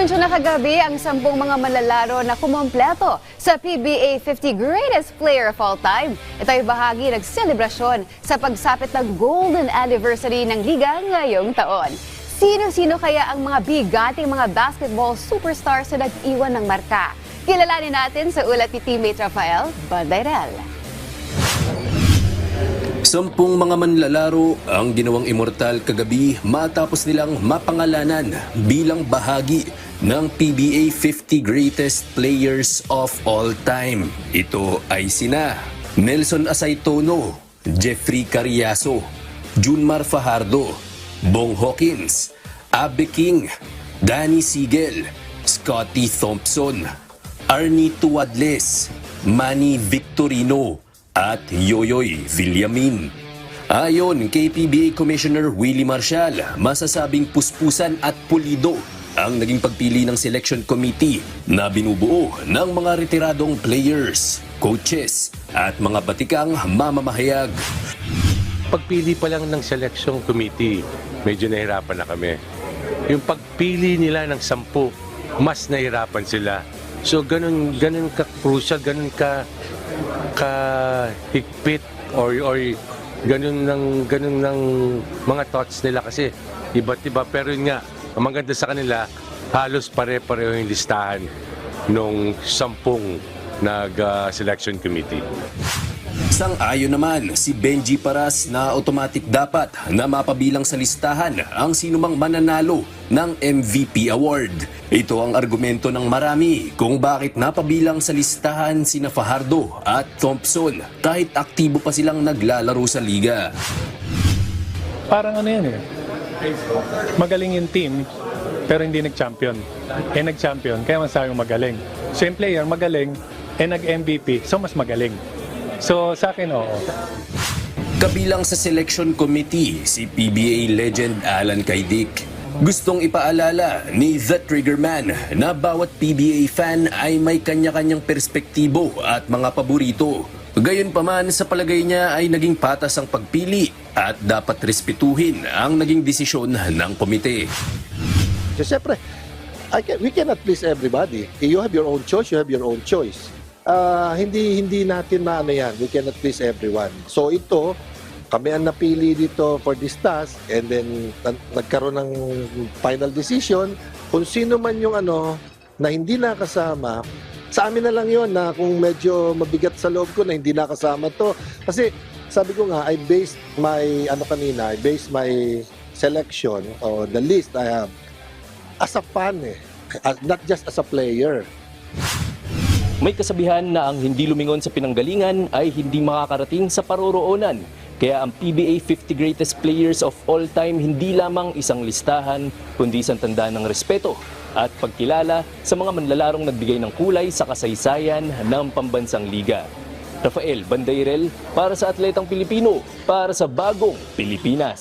Inanunsyo na kagabi ang 10 mga manlalaro na kumompleto sa PBA 50 Greatest Player of All Time. Ito ay bahagi ng selebrasyon sa pagsapit ng Golden Anniversary ng Liga ngayong taon. Sino-sino kaya ang mga bigating mga basketball superstars na nag-iwan ng marka? Kilalanin natin sa ulat ni teammate Rafael Bandairel. 10 mga manlalaro ang ginawang immortal kagabi matapos nilang mapangalanan bilang bahagi ng PBA 50 Greatest Players of All Time. Ito ay sina Nelson Asaytono, Jeffrey Cariaso, Junmar Fajardo, Bong Hawkins, Abe King, Danny Sigel, Scotty Thompson, Arnie Tuadles, Manny Victorino, at Yoyoy Villamin. Ayon kay PBA Commissioner Willie Marcial, masasabing puspusan at pulido ang naging pagpili ng selection committee na binubuo ng mga retiradong players, coaches at mga batikang mamamahayag. Pagpili pa lang ng selection committee, medyo nahirapan na kami. Yung pagpili nila ng 10, mas nahirapan sila. So ganun ka-crucial, ganun ka-higpit or ganun ng mga thoughts nila kasi iba't iba. Pero yun nga, ang maganda sa kanila, halos pare-pareho yung listahan nung 10 selection committee. Sang-ayon naman si Benji Paras na automatic dapat na mapabilang sa listahan ang sinumang mananalo ng MVP award. Ito ang argumento ng marami kung bakit napabilang sa listahan sina Fajardo at Thompson kahit aktibo pa silang naglalaro sa liga. Parang ano yan eh, magaling yung team pero hindi nag-champion. Nag-champion kaya masayang magaling. So yung player magaling, nag-MVP, so mas magaling. So sa akin, oo. Kabilang sa selection committee si PBA legend Alan Kaydik. Gustong ipaalala ni The Triggerman na bawat PBA fan ay may kanya-kanyang perspektibo at mga paborito. Gayunpaman sa palagay niya ay naging patas ang pagpili at dapat respetuhin ang naging desisyon ng komite. So, siyempre, we cannot please everybody. You have your own choice, you have your own choice. Hindi natin maano yan. We cannot please everyone. So ito, kami ang napili dito for this task and then nagkaroon ng final decision kung sino man yung na hindi nakasama. Sa amin na lang yon na kung medyo mabigat sa loob ko na hindi nakasama to. Kasi sabi ko nga, I based my selection or the list I have as a fan not just as a player. May kasabihan na ang hindi lumingon sa pinanggalingan ay hindi makakarating sa paroroonan. Kaya ang PBA 50 Greatest Players of All Time hindi lamang isang listahan, kundi isang tanda ng respeto at pagkilala sa mga manlalarong nagbigay ng kulay sa kasaysayan ng pambansang liga. Rafael Bandairel para sa Atletang Pilipino, para sa Bagong Pilipinas.